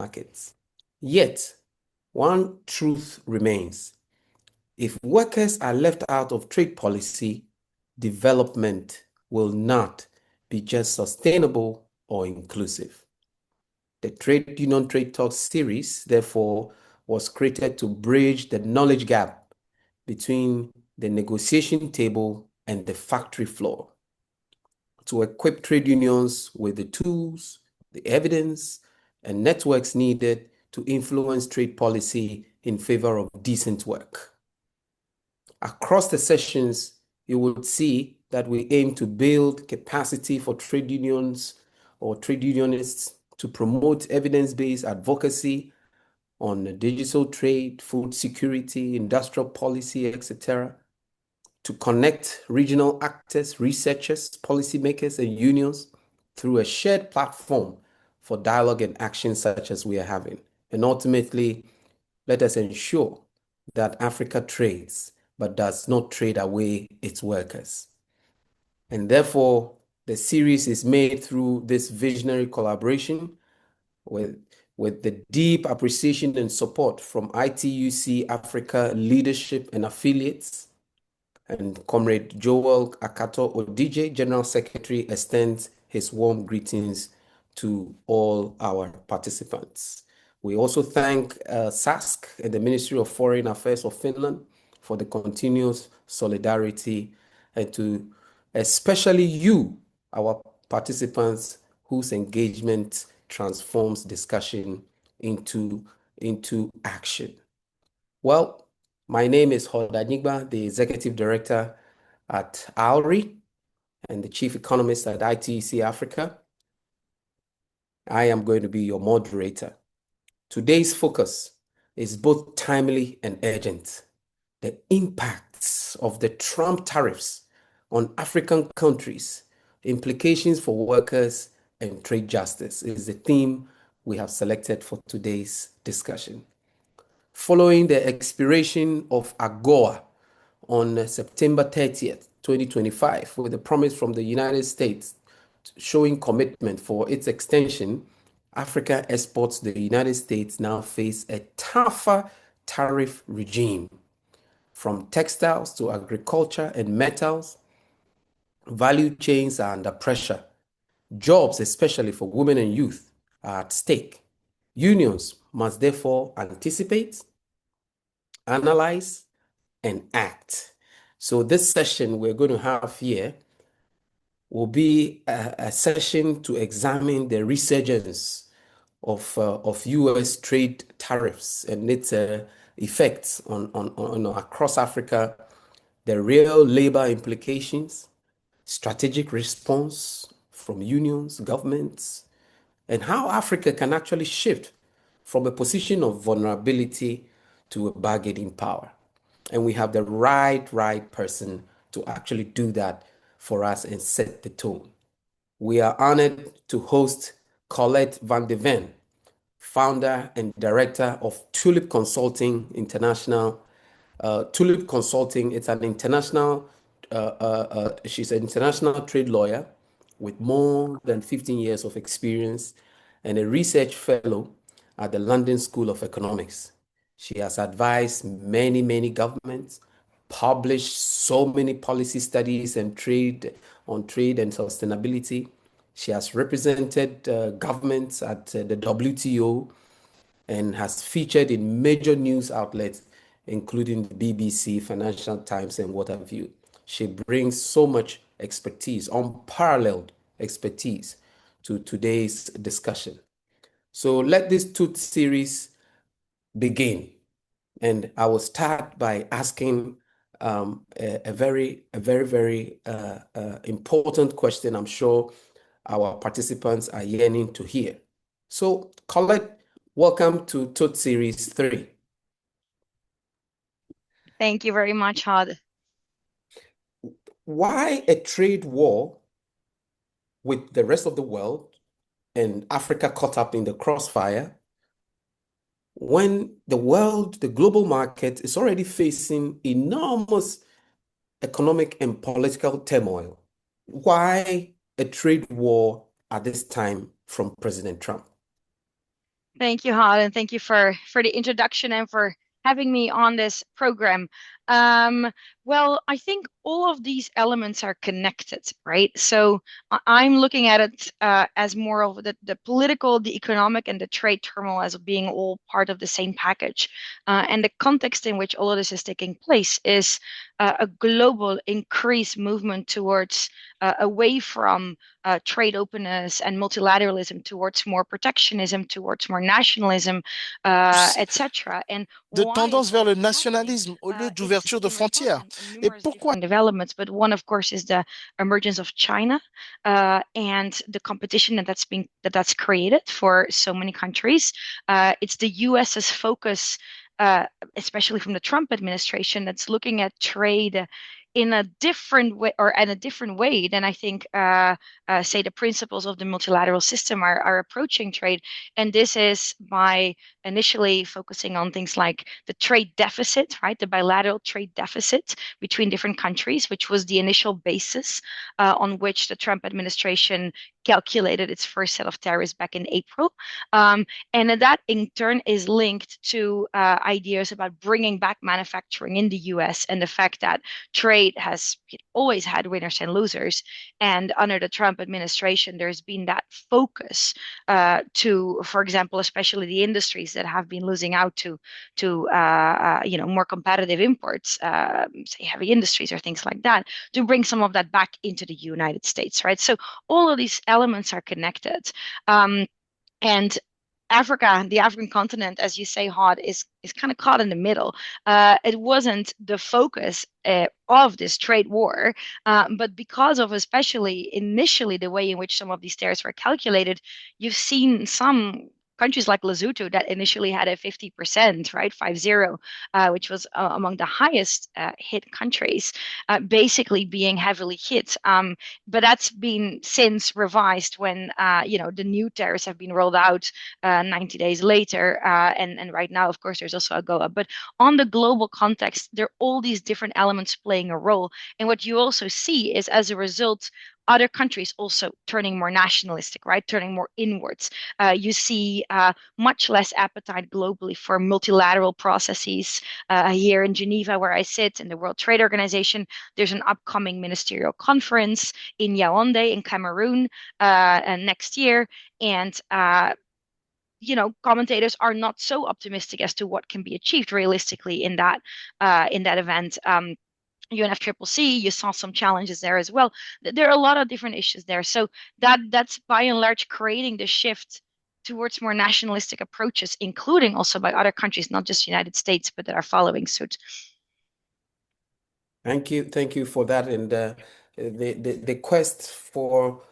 markets. Yet, one truth remains. If workers are left out of trade policy, development will not be just sustainable or inclusive. The Trade Union Trade Talk series, therefore, was created to bridge the knowledge gap between the negotiation table and the factory floor, to equip trade unions with the tools, the evidence, and networks needed to influence trade policy in favor of decent work. Across the sessions, you would see that we aim to build capacity for trade unions or trade unionists to promote evidence-based advocacy on digital trade, food security, industrial policy, etc., to connect regional actors, researchers, policymakers, and unions through a shared platform for dialogue and action such as we are having. And ultimately, let us ensure that Africa trades, but does not trade away its workers. And therefore, the series is made through this visionary collaboration with the deep appreciation and support from ITUC-Africa leadership and affiliates. And Comrade Joel Akato Odije, General Secretary, extends his warm greetings to all our participants. We also thank SASC and the Ministry of Foreign Affairs of Finland for the continuous solidarity, and to especially you, our participants, whose engagement transforms discussion into action. Well, my name is Hod Anyigba, the Executive Director at ALREI and the Chief Economist at ITUC-Africa. I am going to be your moderator. Today's focus is both timely and urgent. The impacts of the Trump tariffs on African countries, implications for workers, and trade justice is the theme we have selected for today's discussion. Following the expiration of AGOA on September 30th, 2025, with a promise from the United States showing commitment for its extension, Africa exports to the United States now face a tougher tariff regime. From textiles to agriculture and metals, value chains are under pressure. Jobs, especially for women and youth, are at stake. Unions must therefore anticipate, analyze, and act. So this session we're going to have here will be a session to examine the resurgence of U.S. trade tariffs and its effects on across Africa, the real labor implications, strategic response from unions, governments, and how Africa can actually shift from a position of vulnerability to a bargaining power. And we have the right person to actually do that for us and set the tone. We are honored to host Colette van de Ven, founder and director of TULIP Consulting International. TULIP Consulting, it's an international, she's an international trade lawyer with more than 15 years of experience and a research fellow at the London School of Economics. She has advised many governments, published so many policy studies and on trade and sustainability. She has represented governments at the WTO and has featured in major news outlets, including the BBC, Financial Times, and what have you. She brings so much expertise, unparalleled expertise, to today's discussion. So let this TUTT series begin. And I will start by asking a very important question I'm sure our participants are yearning to hear. So, Colette, welcome to TUTT Series 3. Thank you very much, Hod. Why a trade war with the rest of the world and Africa caught up in the crossfire when the world, the global market, is already facing enormous economic and political turmoil? Why a trade war at this time from President Trump? Thank you, Hod, and thank you for the introduction and for having me on this program. Um, well, I think all of these elements are connected, right? So I'm looking at it as more of the political, the economic, and the trade turmoil as being all part of the same package. And the context in which all of this is taking place is a global increased movement towards away from trade openness and multilateralism towards more protectionism, towards more nationalism, etc. And De why is tendance all vers of le this happening? nationalisme au lieu It's d'ouverture de frontières. resultant in Et numerous pourquoi? different developments, but one, of course, is the emergence of China and the competition that's created for so many countries. It's the US's focus. Especially from the Trump administration, that's looking at trade in a different way or in a different way than I think say the principles of the multilateral system are approaching trade. And this is by initially focusing on things like the trade deficit, right? The bilateral trade deficit between different countries, which was the initial basis on which the Trump administration calculated its first set of tariffs back in April. And that in turn is linked to ideas about bringing back manufacturing in the US and the fact that trade has always had winners and losers. And under the Trump administration, there's been that focus to, for example, especially the industries that have been losing out to more competitive imports, say heavy industries or things like that, to bring some of that back into the United States, right? So all of these elements are connected. And Africa, the African continent, as you say, Hod, is kind of caught in the middle. It wasn't the focus of this trade war, but because of especially initially the way in which some of these tariffs were calculated, you've seen some countries like Lesotho that initially had a 50%, right, 50, which was among the highest hit countries, basically being heavily hit. But that's been since revised when the new tariffs have been rolled out 90 days later. And right now, of course, there's also a go up. But on the global context, there are all these different elements playing a role. And what you also see is as a result, other countries also turning more nationalistic, right? Turning more inwards. You see much less appetite globally for multilateral processes. Here in Geneva, where I sit, in the World Trade Organization, there's an upcoming ministerial conference in Yaoundé in Cameroon next year. And commentators are not so optimistic as to what can be achieved realistically in that event. UNFCCC, you saw some challenges there as well. There are a lot of different issues there. So that's by and large creating the shift towards more nationalistic approaches, including also by other countries, not just United States, but that are following suit. Thank you for that. And the quest for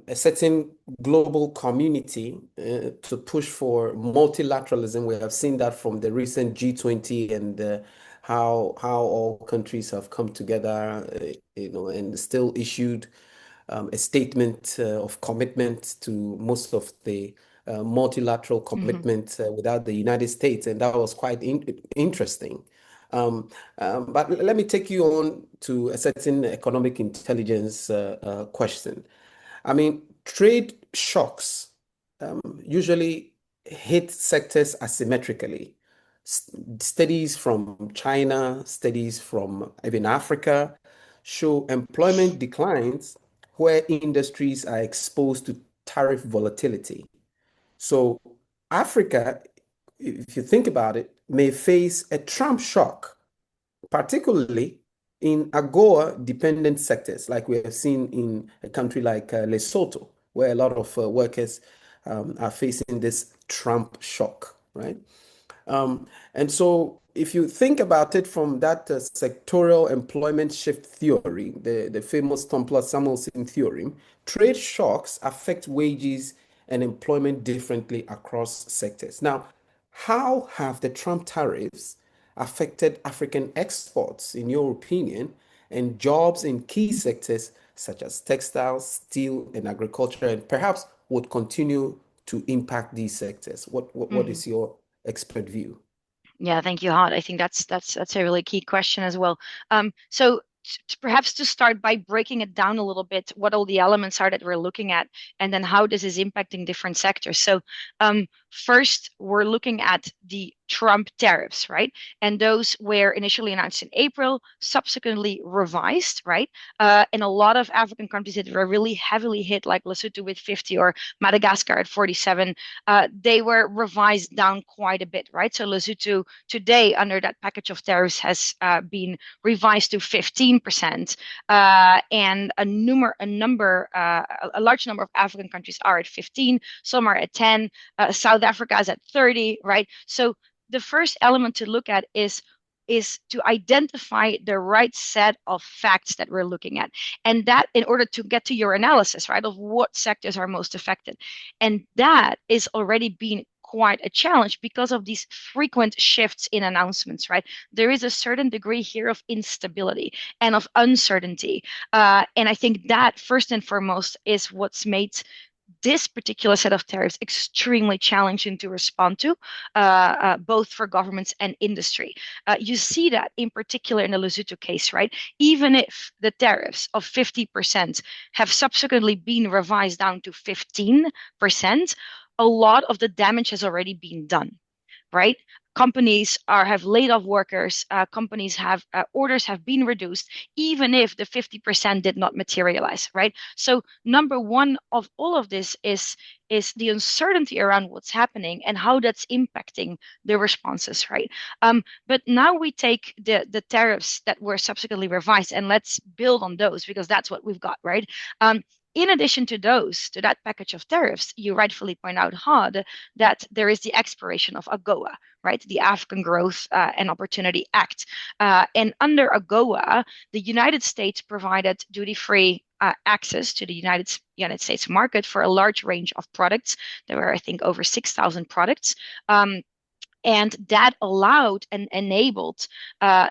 a certain global community to push for multilateralism, we have seen that from the recent G20 and how all countries have come together, and still issued a statement of commitment to most of the multilateral Mhm. commitments without the United States, and that was quite interesting. But let me take you on to a certain economic intelligence question. I mean, trade shocks usually hit sectors asymmetrically. Studies from China, studies from even Africa show employment declines where industries are exposed to tariff volatility. So, Africa, if you think about it, may face a Trump shock, particularly in AGOA dependent sectors, like we have seen in a country like Lesotho, where a lot of workers are facing this Trump shock, right? And so, if you think about it from that sectorial employment shift theory, the famous Tompler-Samuelson theorem, trade shocks affect wages and employment differently across sectors. Now, how have the Trump tariffs affected African exports, in your opinion, and jobs in key sectors such as textiles, steel, and agriculture, and perhaps would continue to impact these sectors? What Mhm. is your expert view? Yeah, thank you, Hod. I think that's a really key question as well. So perhaps to start by breaking it down a little bit, what all the elements are that we're looking at, and then how this is impacting different sectors. So, First, we're looking at the Trump tariffs, right? And those were initially announced in April, subsequently revised, right? And a lot of African countries that were really heavily hit, like Lesotho with 50 or Madagascar at 47, they were revised down quite a bit, right? So Lesotho today, under that package of tariffs, has been revised to 15%, and a large number of African countries are at 15, some are at 10, South Africa is at 30, right? So the first element to look at is to identify the right set of facts that we're looking at. And that in order to get to your analysis, right, of what sectors are most affected. And that is already being quite a challenge because of these frequent shifts in announcements, right? There is a certain degree here of instability and of uncertainty. And I think that first and foremost is what's made this particular set of tariffs extremely challenging to respond to, both for governments and industry. You see that in particular in the Lesotho case, right? Even if the tariffs of 50% have subsequently been revised down to 15%, a lot of the damage has already been done, right? Companies have laid off workers. Companies have orders have been reduced, even if the 50% did not materialize, right? So number one of all of this is the uncertainty around what's happening and how that's impacting the responses, right? But now we take the tariffs that were subsequently revised and let's build on those because that's what we've got, right? In addition to that package of tariffs, you rightfully point out, Hod, that there is the expiration of AGOA, right? The African Growth and Opportunity Act. And under AGOA, the United States provided duty-free access to the United States market for a large range of products. There were, I think, over 6,000 products. And that allowed and enabled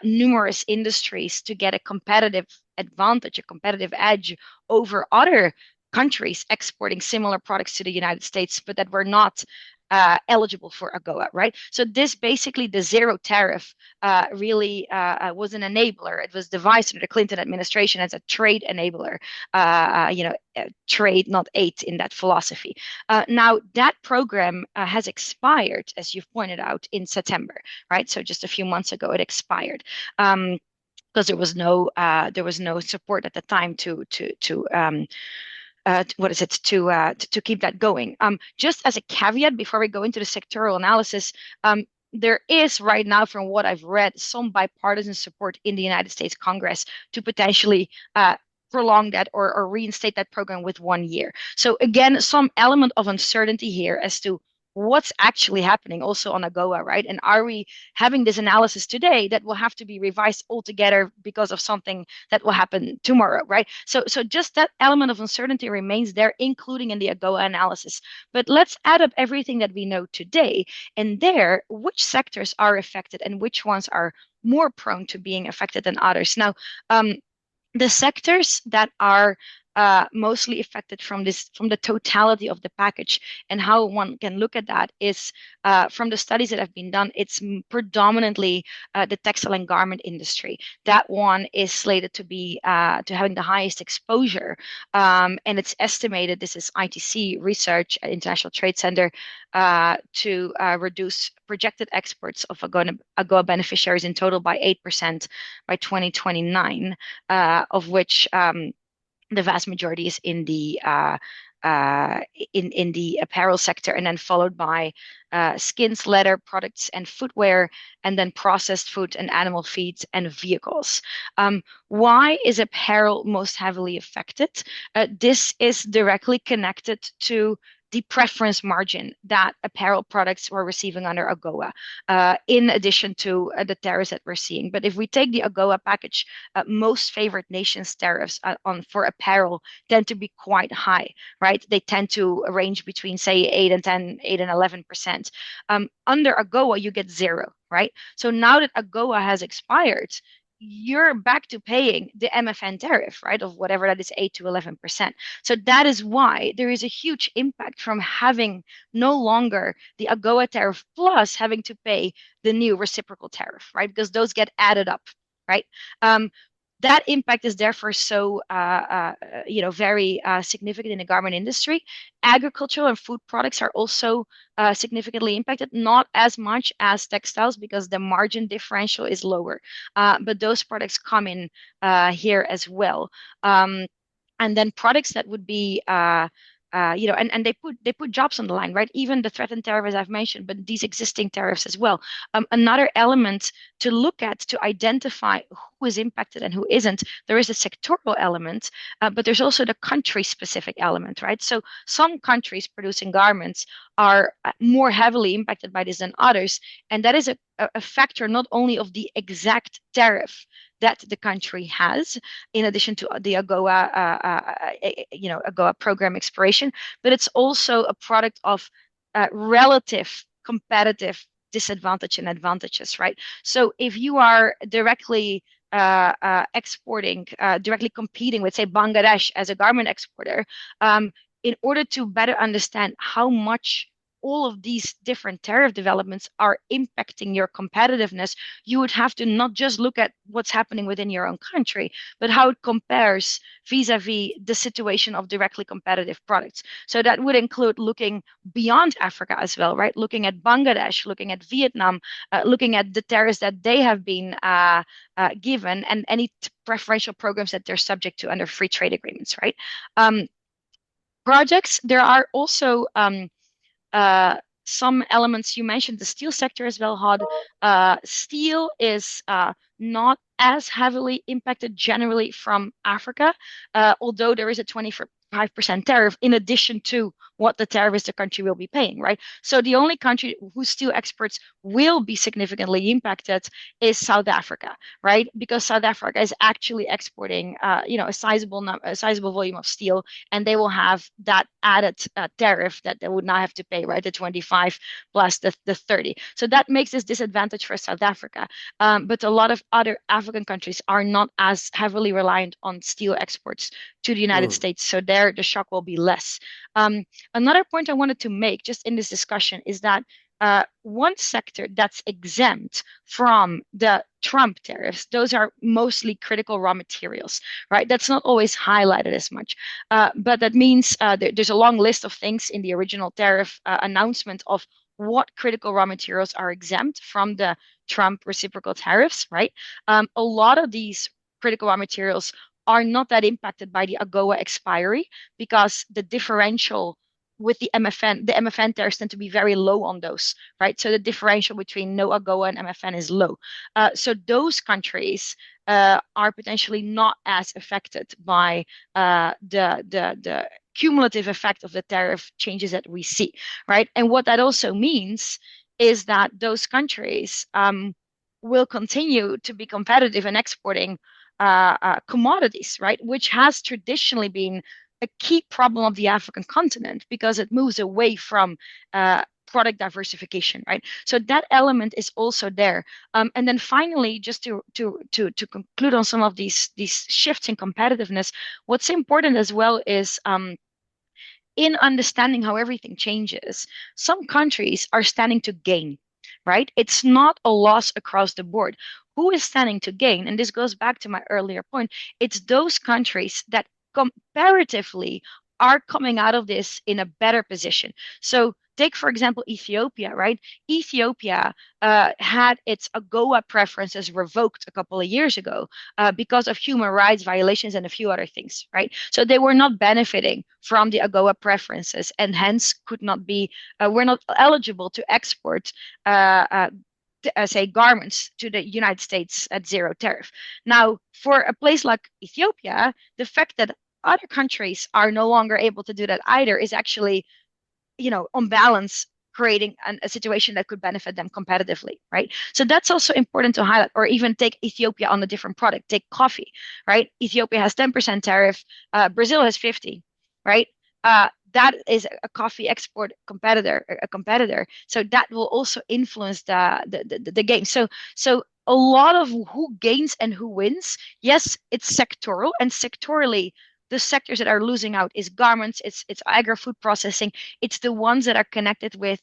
numerous industries to get a competitive advantage, a competitive edge over other countries exporting similar products to the United States, but that were not eligible for AGOA, right? So this basically, the zero tariff really was an enabler. It was devised under the Clinton administration as a trade enabler, trade, not aid in that philosophy. Now that program has expired, as you've pointed out, in September, right? So just a few months ago, it expired. Because there was no support at the time to keep that going. Just as a caveat before we go into the sectoral analysis, there is right now, from what I've read, some bipartisan support in the United States Congress to potentially prolong that or reinstate that program with 1 year. So again, some element of uncertainty here as to what's actually happening also on AGOA, right? And are we having this analysis today that will have to be revised altogether because of something that will happen tomorrow, right? So just that element of uncertainty remains there, including in the AGOA analysis. But let's add up everything that we know today, and there, which sectors are affected and which ones are more prone to being affected than others. Now, the sectors that are mostly affected from the totality of the package and how one can look at that is from the studies that have been done, it's predominantly the textile and garment industry. That one is slated to be to having the highest exposure, and it's estimated, this is ITC research at International Trade Center, to reduce projected exports of AGOA beneficiaries in total by 8% by 2029, of which the vast majority is in the in the apparel sector, and then followed by skins, leather products, and footwear, and then processed food and animal feeds and vehicles. Why is apparel most heavily affected? This is directly connected to the preference margin that apparel products were receiving under AGOA, in addition to the tariffs that we're seeing. But if we take the AGOA package, most favored nations tariffs for apparel tend to be quite high, right? They tend to range between, say, 8 and 10, 8 and 11%. Under AGOA, you get zero, right? So now that AGOA has expired, you're back to paying the MFN tariff, right, of whatever that is, 8 to 11%. So that is why there is a huge impact from having no longer the AGOA tariff plus having to pay the new reciprocal tariff, right? Because those get added up, right? that impact is therefore so very significant in the garment industry. Agricultural and food products are also significantly impacted, not as much as textiles because the margin differential is lower. But those products come in here as well. And then products that would be and they put jobs on the line, right? Even the threatened tariff, as I've mentioned, but these existing tariffs as well. Another element to look at to identify who is impacted and who isn't. There is a sectoral element, but there's also the country-specific element, right? So some countries producing garments are more heavily impacted by this than others, and that is a factor not only of the exact tariff that the country has, in addition to the AGOA program expiration, but it's also a product of relative competitive disadvantage and advantages, right? So if you are directly directly competing with, say, Bangladesh as a garment exporter, in order to better understand how much all of these different tariff developments are impacting your competitiveness, you would have to not just look at what's happening within your own country, but how it compares vis-a-vis the situation of directly competitive products. So that would include looking beyond Africa as well, right? Looking at Bangladesh, looking at Vietnam, looking at the tariffs that they have been given, and any preferential programs that they're subject to under free trade agreements, right? Projects, there are also some elements. You mentioned the steel sector as well, Hod. Steel is not as heavily impacted generally from Africa, although there is a 25% tariff in addition to what the tariff is the country will be paying, right? So the only country whose steel exports will be significantly impacted is South Africa, right? Because South Africa is actually exporting, a sizable volume of steel, and they will have that added tariff that they would not have to pay, right? The 25 plus the 30. So that makes this disadvantage for South Africa. But a lot of other African countries are not as heavily reliant on steel exports to the United States. So there, the shock will be less. Another point I wanted to make just in this discussion is that one sector that's exempt from the Trump tariffs, those are mostly critical raw materials, right? That's not always highlighted as much. But that means there's a long list of things in the original tariff announcement of what critical raw materials are exempt from the Trump reciprocal tariffs, right? A lot of these critical raw materials are not that impacted by the AGOA expiry because the differential with the MFN tariffs tend to be very low on those, right? So the differential between no AGOA and MFN is low. So those countries are potentially not as affected by the cumulative effect of the tariff changes that we see, right? And what that also means is that those countries will continue to be competitive in exporting commodities, right? Which has traditionally been a key problem of the African continent because it moves away from product diversification, right? So that element is also there. And then finally, just to conclude on some of these shifts in competitiveness, what's important as well is in understanding how everything changes, some countries are standing to gain, right? It's not a loss across the board. Who is standing to gain? And this goes back to my earlier point. It's those countries that comparatively are coming out of this in a better position. So take, for example, Ethiopia, right? Ethiopia had its AGOA preferences revoked a couple of years ago because of human rights violations and a few other things, right? So they were not benefiting from the AGOA preferences and hence could not be, were not eligible to export say garments to the United States at zero tariff. Now, for a place like Ethiopia, the fact that other countries are no longer able to do that either is actually, on balance, creating a situation that could benefit them competitively, right? So that's also important to highlight, or even take Ethiopia on a different product. Take coffee, right? Ethiopia has 10% tariff, Brazil has 50, right? That is a coffee export competitor. So that will also influence the game. So a lot of who gains and who wins, yes, it's sectoral, and sectorally the sectors that are losing out is garments, it's agri-food processing, it's the ones that are connected with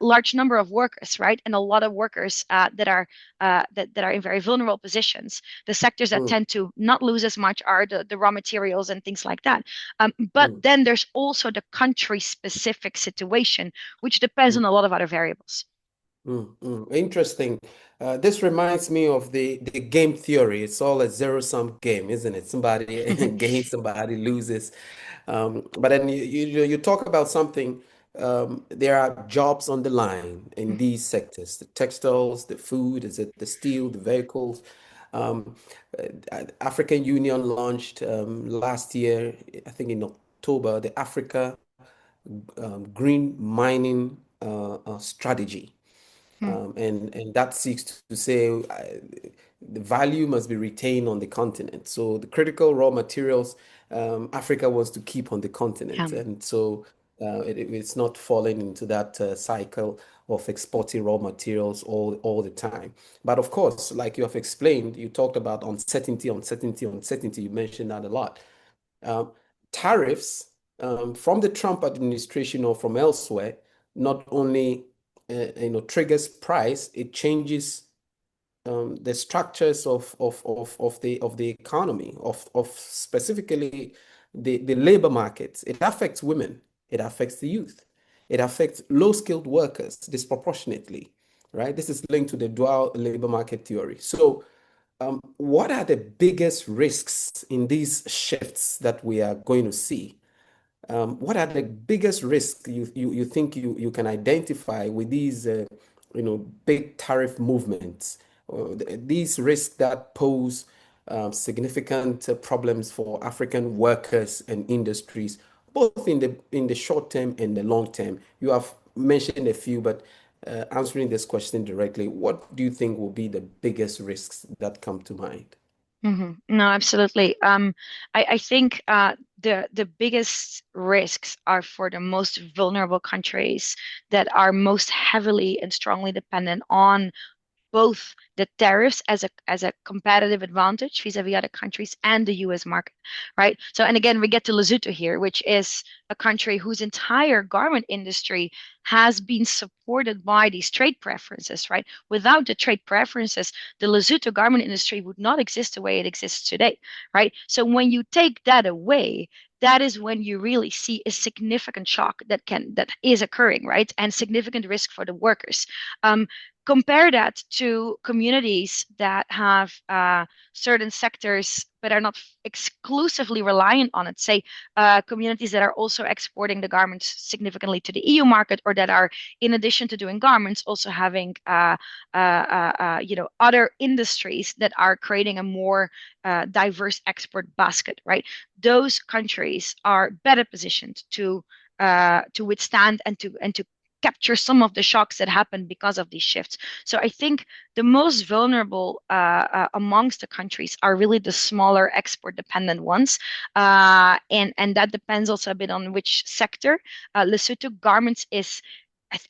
large number of workers, right? And a lot of workers that are in very vulnerable positions. The sectors that mm, tend to not lose as much are the raw materials and things like that. But mm, then there's also the country-specific situation, which depends on mm. a lot of other variables. Interesting. This reminds me of the game theory. It's all a zero-sum game, isn't it? Somebody gains, somebody loses. But then you talk about something. There are jobs on the line in these sectors: the textiles, the food, is it the steel, the vehicles. Um, African Union launched last year, I think in October, the Africa Green Mining Strategy. And that seeks to say the value must be retained on the continent. So the critical raw materials Africa wants to keep on the continent, Yeah. and so it's not falling into that cycle of exporting raw materials all the time. But of course, like you have explained, you talked about uncertainty, uncertainty, uncertainty. You mentioned that a lot. Um, Tariffs from the Trump administration or from elsewhere not only triggers price, it changes the structures of the economy of specifically the labor markets. It affects women, it affects the youth, it affects low-skilled workers disproportionately, right? This is linked to the dual labor market theory. So what are the biggest risks in these shifts that we are going to see? What are the biggest risks you think you can identify with these big tariff movements? These risks that pose significant problems for African workers and industries, both in the short term and the long term. You have mentioned a few, but answering this question directly, what do you think will be the biggest risks that come to mind? No, absolutely. I think the biggest risks are for the most vulnerable countries that are most heavily and strongly dependent on both the tariffs as a competitive advantage vis-a-vis other countries and the US market, right? So, and again, we get to Lesotho here, which is a country whose entire garment industry has been supported by these trade preferences, right? Without the trade preferences, the Lesotho garment industry would not exist the way it exists today, right? So when you take that away, that is when you really see a significant shock that is occurring, right? And significant risk for the workers. Um, Compare that to communities that have certain sectors but are not exclusively reliant on it. Say, communities that are also exporting the garments significantly to the EU market, or that are, in addition to doing garments, also having other industries that are creating a more diverse export basket. Right? Those countries are better positioned to withstand and to capture some of the shocks that happen because of these shifts. So I think the most vulnerable amongst the countries are really the smaller export dependent ones. And that depends also a bit on which sector. Lesotho garments is,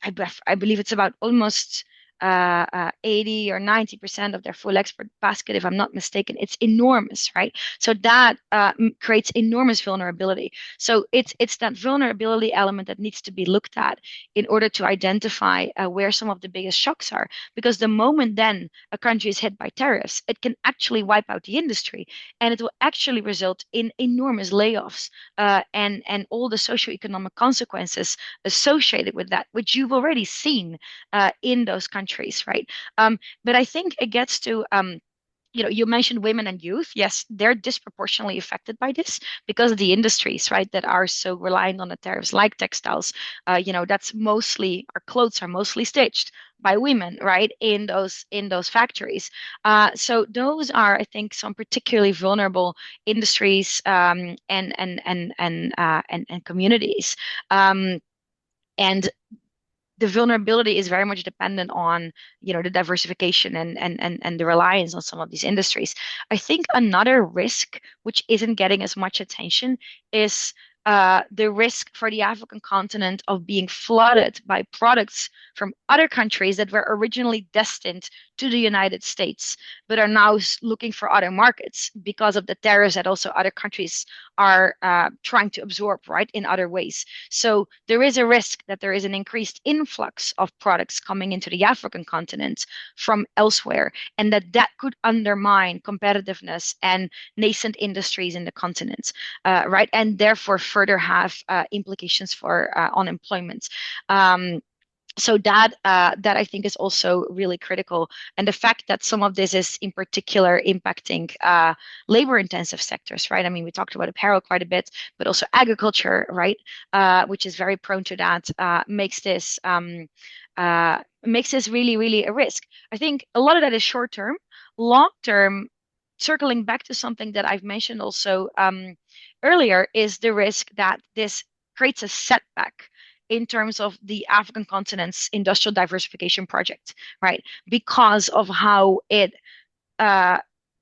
I believe it's about almost 80 or 90% of their full export basket, if I'm not mistaken. It's enormous, right? So that creates enormous vulnerability. So it's that vulnerability element that needs to be looked at in order to identify where some of the biggest shocks are. Because the moment then a country is hit by tariffs, it can actually wipe out the industry, and it will actually result in enormous layoffs and all the socioeconomic consequences associated with that, which you've already seen in those countries, right? But I think it gets to you mentioned women and youth. Yes, they're disproportionately affected by this because of the industries, right, that are so reliant on the tariffs, like textiles. That's mostly our clothes are mostly stitched by women, right, in those factories. So those are, I think, some particularly vulnerable industries and communities. Um, and the vulnerability is very much dependent on the diversification and the reliance on some of these industries. I think another risk which isn't getting as much attention is the risk for the African continent of being flooded by products from other countries that were originally destined to the United States, but are now looking for other markets because of the tariffs that also other countries are trying to absorb, right, in other ways. So there is a risk that there is an increased influx of products coming into the African continent from elsewhere, and that could undermine competitiveness and nascent industries in the continent, right? And therefore further have implications for unemployment. So that I think is also really critical, and the fact that some of this is in particular impacting labor-intensive sectors, right? I mean, we talked about apparel quite a bit, but also agriculture, right? Which is very prone to that, makes this really, really a risk. I think a lot of that is short term. Long term, circling back to something that I've mentioned also earlier, is the risk that this creates a setback in terms of the African continent's industrial diversification project, right? Because of how it uh,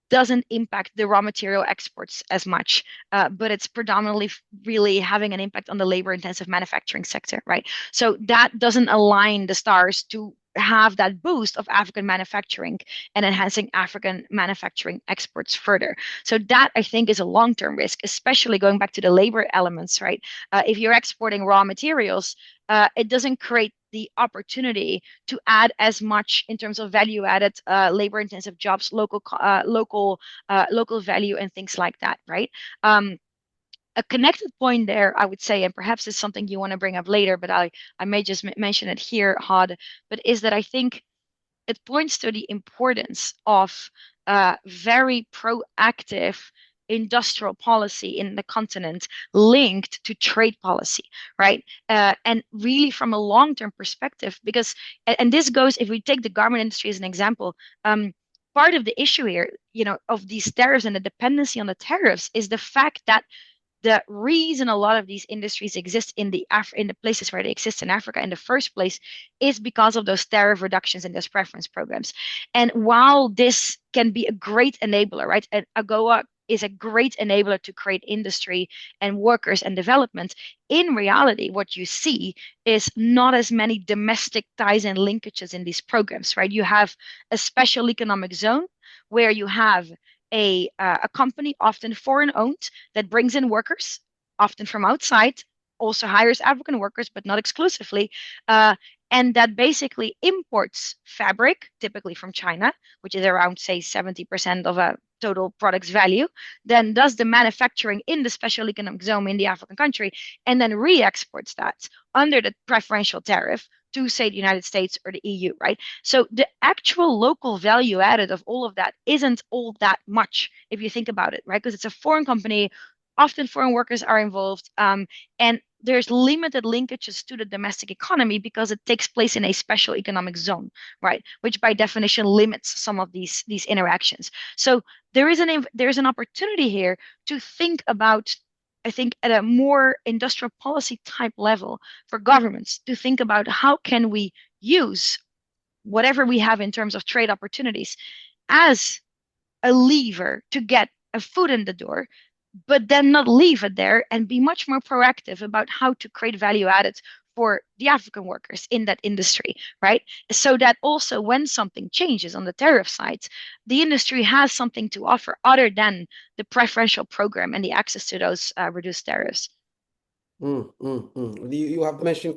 doesn't impact the raw material exports as much, but it's predominantly really having an impact on the labor-intensive manufacturing sector, right? So that doesn't align the stars to have that boost of African manufacturing and enhancing African manufacturing exports further. So that I think is a long-term risk, especially going back to the labor elements, right? If you're exporting raw materials, it doesn't create the opportunity to add as much in terms of value added labor intensive jobs, local value and things like that, right? Um, a connected point there, I would say, and perhaps it's something you want to bring up later, but I may just mention it here, Hod, but is that I think it points to the importance of very proactive industrial policy in the continent linked to trade policy, right? And really from a long-term perspective, because, and this goes, if we take the garment industry as an example, part of the issue here, of these tariffs and the dependency on the tariffs is the fact that the reason a lot of these industries exist in the places where they exist in Africa in the first place is because of those tariff reductions and those preference programs. And while this can be a great enabler, right? And AGOA is a great enabler to create industry and workers and development. In reality, what you see is not as many domestic ties and linkages in these programs, right? You have a special economic zone where you have a company, often foreign owned, that brings in workers, often from outside, also hires African workers, but not exclusively, uh, and that basically imports fabric, typically from China, which is around, say, 70% of a total product's value, then does the manufacturing in the special economic zone in the African country, and then re-exports that under the preferential tariff to, say, the United States or the EU, right? So the actual local value added of all of that isn't all that much if you think about it, right? Because it's a foreign company, often foreign workers are involved, and there's limited linkages to the domestic economy because it takes place in a special economic zone, right? Which by definition limits some of these interactions. So there's an opportunity here to think about, I think, at a more industrial policy type level for governments to think about how can we use whatever we have in terms of trade opportunities as a lever to get a foot in the door, but then not leave it there and be much more proactive about how to create value added for the African workers in that industry, right? So that also when something changes on the tariff side, the industry has something to offer other than the preferential program and the access to those reduced tariffs. You have mentioned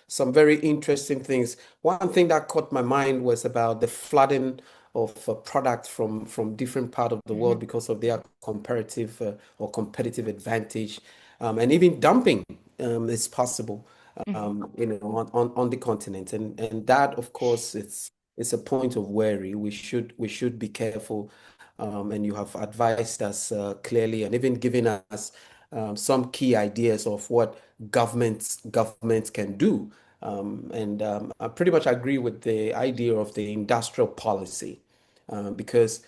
some very interesting things. One thing that caught my mind was about the flooding of products from different part of the Mhm, world because of their comparative or competitive advantage, and even dumping is possible, mhm, on the continent, and that of course it's a point of worry. We should be careful, and you have advised us clearly and even given us some key ideas of what governments can do. And I pretty much agree with the idea of the industrial policy, because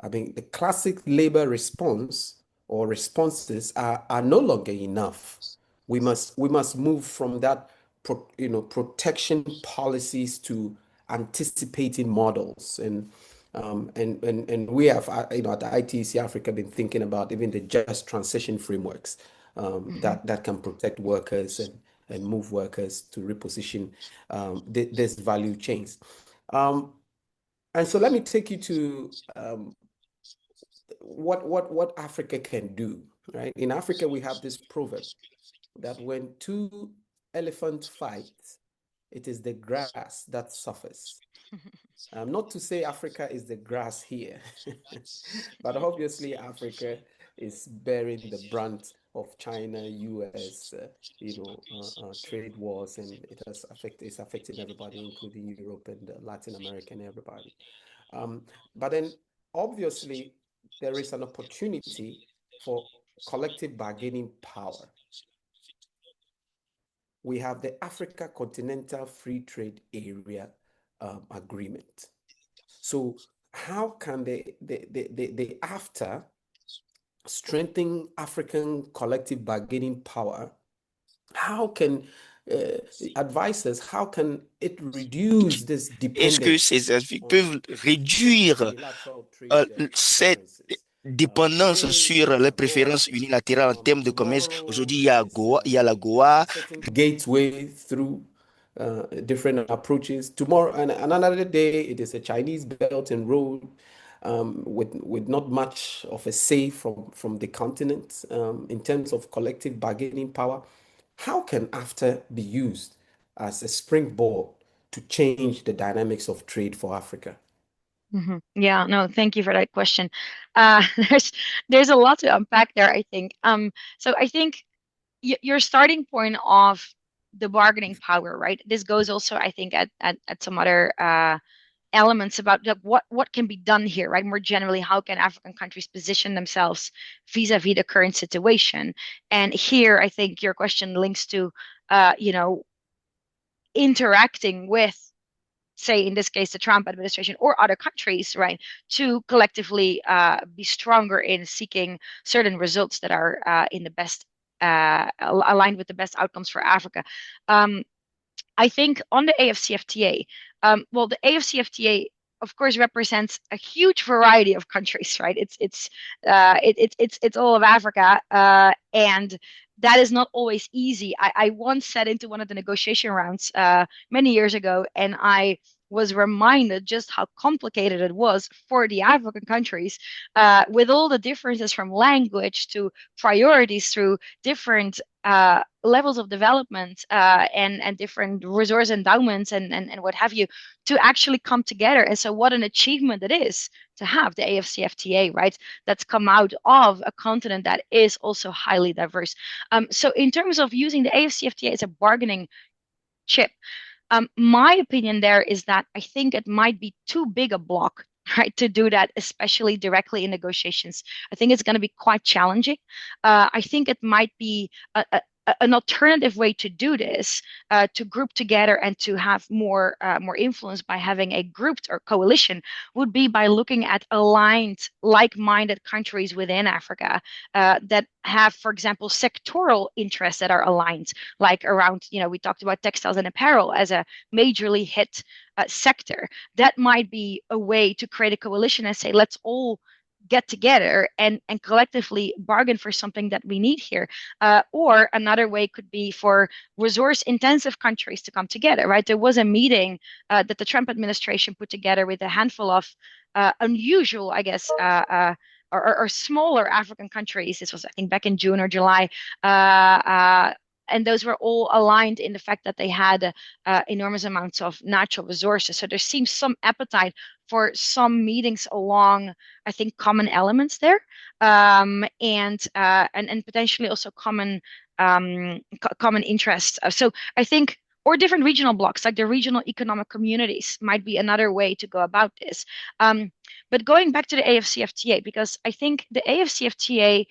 I mean the classic labor response or responses are no longer enough. We must move from that protection policies to anticipating models, and we have at the ITUC Africa been thinking about even the just transition frameworks, Mhm. that can protect workers and move workers to reposition this value chains. Um, and so let me take you to what Africa can do, right? In Africa, we have this proverb that when two elephants fight, it is the grass that suffers. Not to say Africa is the grass here, but obviously Africa is bearing the brunt of China, US, trade wars, and it's affecting everybody, including Europe and Latin America and everybody. Um, but then obviously there is an opportunity for collective bargaining power. We have the Africa Continental Free Trade Area Agreement. So how can they after strengthening African collective bargaining power, how can uh, advisors, how can it reduce this Est-ce que dependence ces avis on peuvent réduire unilateral trade cette preferences? dépendance Today, there sur is les AGOA. préférences unilatérales en termes de commerce? Tomorrow, Aujourd'hui, it is Il y a la Goa. certain gateway through different approaches. Tomorrow, and another day, it is a Chinese Belt and Road with not much of a say from the continent in terms of collective bargaining power. How can AFTA be used as a springboard to change the dynamics of trade for Africa? Yeah, no, thank you for that question. Uh, there's there's a lot to unpack there, I think. So I think y your starting point of the bargaining power, right? This goes also, I think, at some other elements about like what can be done here, right? More generally, how can African countries position themselves vis-a-vis the current situation? And here, I think your question links to, interacting with, say, in this case, the Trump administration or other countries, right, to collectively be stronger in seeking certain results that are in the best, aligned with the best outcomes for Africa. Um, I think on the AFCFTA, well, the AFCFTA, of course, represents a huge variety of countries, right? It's all of Africa, and that is not always easy. I once sat into one of the negotiation rounds many years ago, and I was reminded just how complicated it was for the African countries, with all the differences from language to priorities through different levels of development, and different resource endowments and what have you, to actually come together. And so what an achievement it is to have the AFCFTA, right? That's come out of a continent that is also highly diverse. So in terms of using the AFCFTA as a bargaining chip, my opinion there is that I think it might be too big a block, right, to do that, especially directly in negotiations. I think it's going to be quite challenging. I think it might be an alternative way to do this, to group together and to have more influence by having a grouped or coalition, would be by looking at aligned, like-minded countries within Africa, that have, for example, sectoral interests that are aligned, like around, we talked about textiles and apparel as a majorly hit sector. That might be a way to create a coalition and say, let's all get together and collectively bargain for something that we need here. Or another way could be for resource intensive countries to come together, right? There was a meeting that the Trump administration put together with a handful of unusual, I guess, or smaller African countries. This was, I think, back in June or July. And those were all aligned in the fact that they had enormous amounts of natural resources. So there seems some appetite for some meetings along, I think, common elements there, and potentially also common interests. So I think, or different regional blocks, like the regional economic communities, might be another way to go about this. But going back to the AFCFTA, because I think the AFCFTA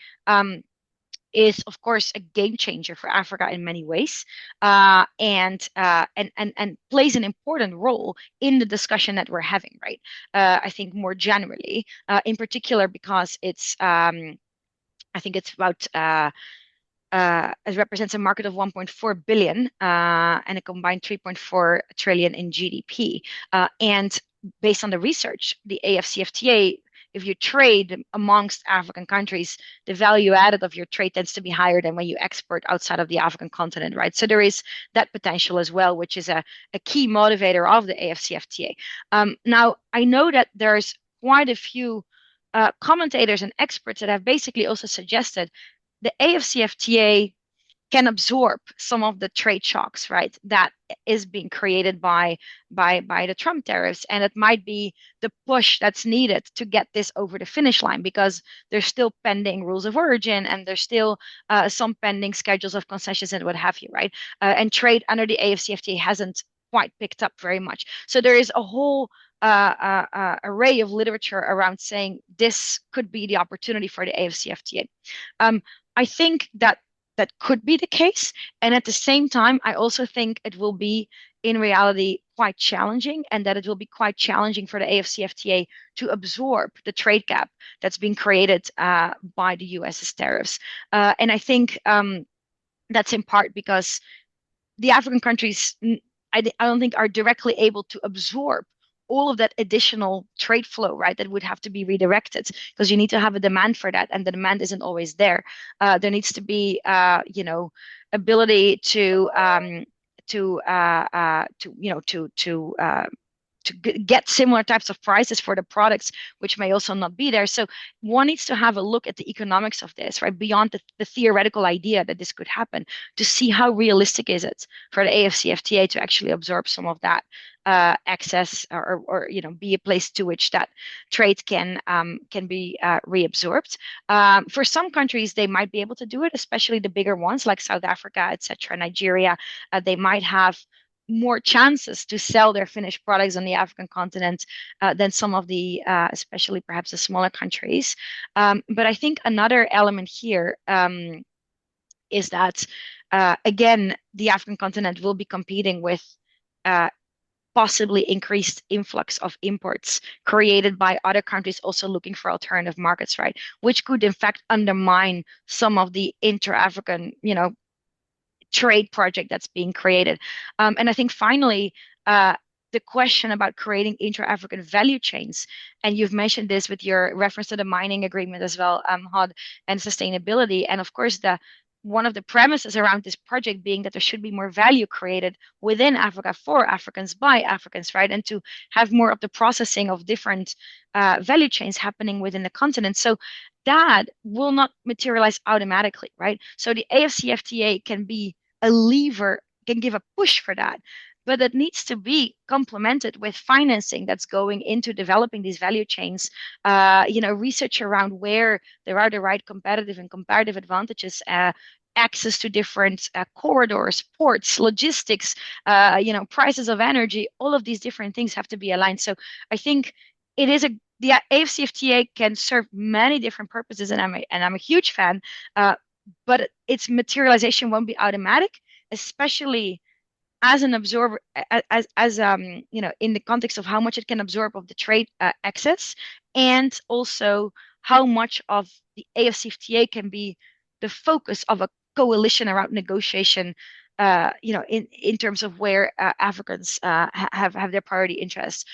is, of course, a game changer for Africa in many ways, and plays an important role in the discussion that we're having, right? I think more generally, in particular, because I think it's about it represents a market of 1.4 billion and a combined 3.4 trillion in GDP. And based on the research, the AFCFTA if you trade amongst African countries, the value added of your trade tends to be higher than when you export outside of the African continent, right? So there is that potential as well, which is a key motivator of the AFCFTA. Now, I know that there's quite a few commentators and experts that have basically also suggested the AFCFTA can absorb some of the trade shocks, right? That is being created by the Trump tariffs, and it might be the push that's needed to get this over the finish line because there's still pending rules of origin and there's still some pending schedules of concessions and what have you, right? And trade under the AFCFTA hasn't quite picked up very much. So there is a whole array of literature around saying this could be the opportunity for the AFCFTA. I think that could be the case. And at the same time, I also think it will be in reality quite challenging, and that it will be quite challenging for the AFCFTA to absorb the trade gap that's been created by the US's tariffs. And I think that's in part because the African countries, I don't think, are directly able to absorb all of that additional trade flow, right? That would have to be redirected because you need to have a demand for that, and the demand isn't always there. There needs to be, ability to get similar types of prices for the products, which may also not be there. So one needs to have a look at the economics of this, right? Beyond the theoretical idea that this could happen, to see how realistic is it for the AFCFTA to actually absorb some of that excess, or be a place to which that trade can be reabsorbed. For some countries, they might be able to do it, especially the bigger ones like South Africa, etc., Nigeria. They might have more chances to sell their finished products on the African continent than some of the, especially perhaps the smaller countries. But I think another element here is that, again, the African continent will be competing with possibly increased influx of imports created by other countries also looking for alternative markets, right? Which could in fact undermine some of the inter-African, trade project that's being created. And I think finally, the question about creating intra-African value chains, and you've mentioned this with your reference to the mining agreement as well, Hod, and sustainability. And of course, one of the premises around this project being that there should be more value created within Africa for Africans by Africans, right? And to have more of the processing of different value chains happening within the continent. So that will not materialize automatically, right? So the AFCFTA can be a lever, can give a push for that, but it needs to be complemented with financing that's going into developing these value chains, research around where there are the right competitive and comparative advantages, access to different corridors, ports, logistics, prices of energy. All of these different things have to be aligned. So I think the AFCFTA can serve many different purposes, and I'm a huge fan. But its materialization won't be automatic, especially as an absorber, in the context of how much it can absorb of the trade excess, and also how much of the AFCFTA can be the focus of a coalition around negotiation. In terms of where Africans have their priority interests.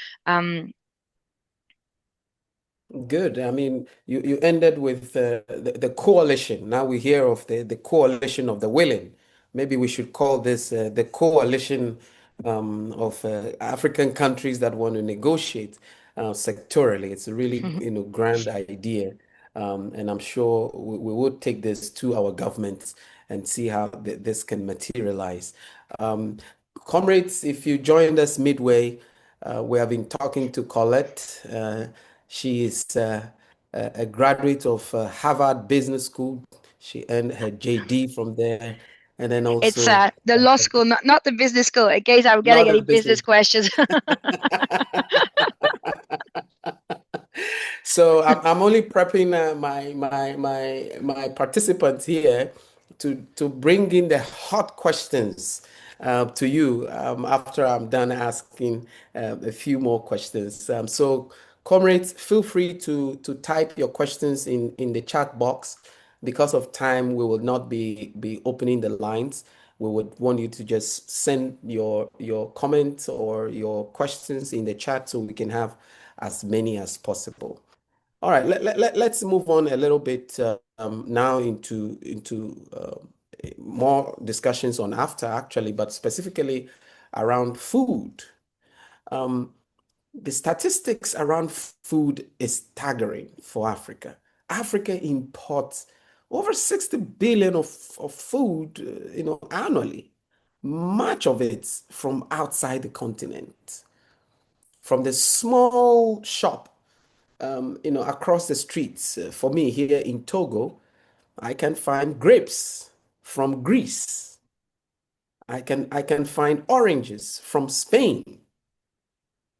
Good. I mean, you ended with the coalition. Now we hear of the coalition of the willing. Maybe we should call this the coalition of African countries that want to negotiate sectorally. It's a really, grand idea. And I'm sure we will take this to our governments and see how this can materialize. Comrades, if you joined us midway, we have been talking to Colette. She is a graduate of Harvard Business School. She earned her JD from there, and then It's also the law school, not the business school, in case I'm getting not a any business business. questions. So I'm only prepping my participants here to bring in the hot questions to you after I'm done asking a few more questions. So comrades, feel free to type your questions in the chat box. Because of time, we will not be opening the lines. We would want you to just send your comments or your questions in the chat so we can have as many as possible. All right, let's move on a little bit now into more discussions on after actually, but specifically around food. Um, the statistics around food is staggering for Africa. Africa imports over 60 billion of food, annually. Much of it from outside the continent, from the small shop across the streets. For me here in Togo, I can find grapes from Greece. I can find oranges from Spain,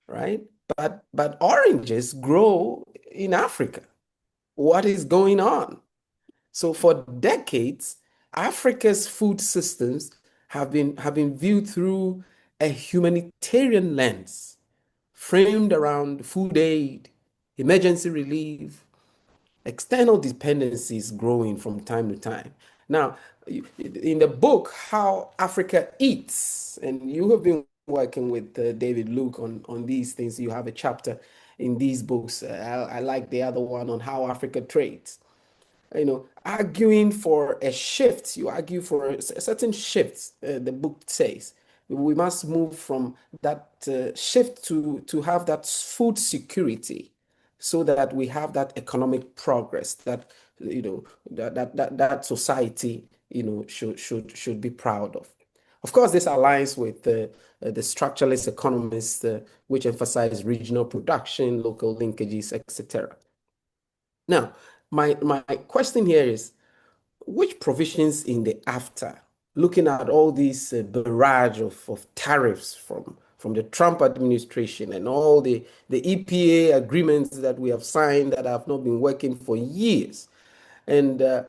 right? But oranges grow in Africa. What is going on? So for decades, Africa's food systems have been viewed through a humanitarian lens, framed around food aid, emergency relief, external dependencies growing from time to time. Now, in the book, How Africa Eats, and you have been working with David Luke on these things, you have a chapter in these books. I like the other one on How Africa Trades. Arguing for a shift. You argue for a certain shift, the book says. We must move from that shift to have that food security so that we have that economic progress that that society should be proud of. Of course, this aligns with the structuralist economists, which emphasize regional production, local linkages, etc. Now, my question here is, which provisions in the AFTA, looking at all these barrage of tariffs from the Trump administration and all the EPA agreements that we have signed that have not been working for years, and the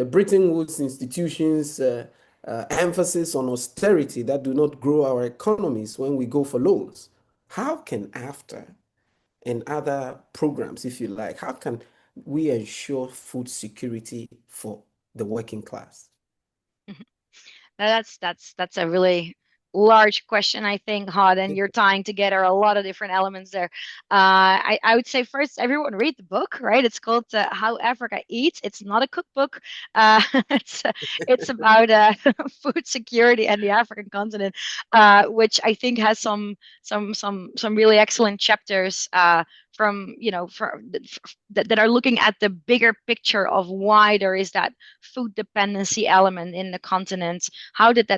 Bretton Woods institutions emphasis on austerity that do not grow our economies when we go for loans. How can AFTA and other programs, if you like, how can we ensure food security for the working class? That's a really large question, I think, Hod, and you're tying together a lot of different elements there. I would say first, everyone read the book, right? It's called How Africa Eats. It's not a cookbook. Uh, it's it's about food security and the African continent, which I think has some really excellent chapters. From that are looking at the bigger picture of why there is that food dependency element in the continent. How did that